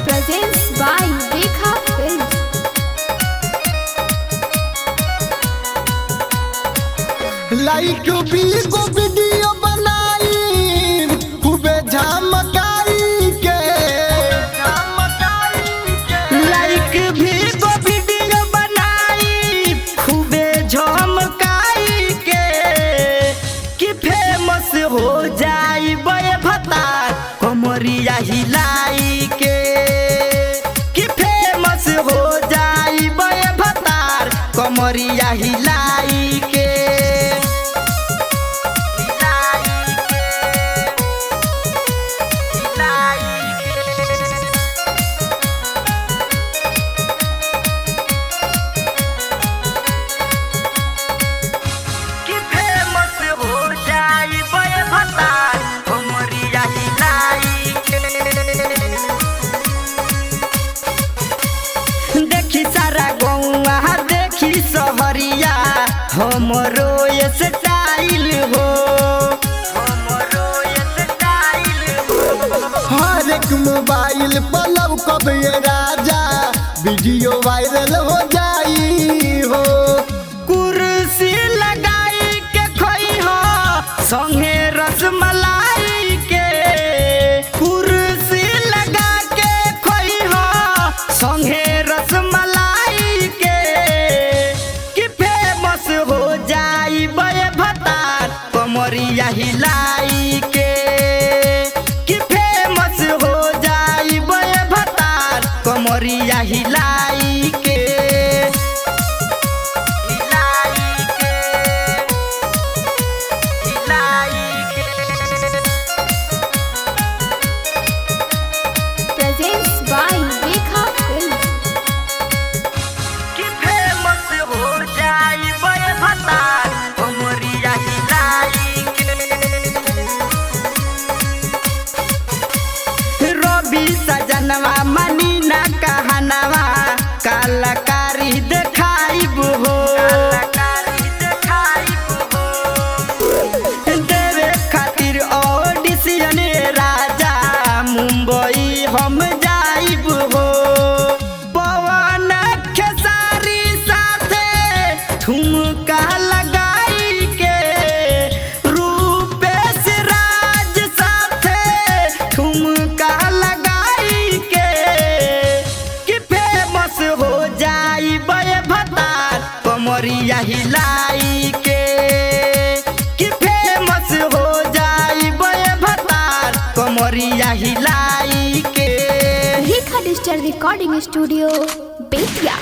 presents by Rekha Films. लाइक भी को video बनाई खूबे झमकाई के लाइक भी को वीडियो बनाई खूबे झमकाई के कि फेमस हो जाई बे भतार कमरिया हिलाई के कि फेमस हो जाई बे भतार कमरिया हिलाई के देखी सारा गौआ देखी सहरिया हमरो ये स्टाइल हो हर एक मोबाइल पर लव कब ये राजा वीडियो वायरल हो जाई हो। कुर्सी लगाई के खोई हो संगे रसमलाई के कुर्सी लगा के खोई हो संगे रसमलाई के कि फेमस हो जाई बे भतार कमरिया हिलाई के कि फेमस हो जाई बे भतार कमरिया हिलाई के Presents by Rekha Films. कि फेमस हो जाई बे भतार कमरिया हिलाई के रवि सजनवा मनी ना कहनवा कलाकारी देखाइब हो देवे खातिर ऑडिशन राजा मुंबई हम जाइब हो पवन खेसारी साथे ठुमका लगाई के रूपेश राज साथे ठुमका लगाई के कि फेमस हो जाई बे भतार कमरिया हिलाई के कि फेमस हो जाई बे भतार कमरिया हिलाई के Rekha Digital Recording Studio, Bettiya.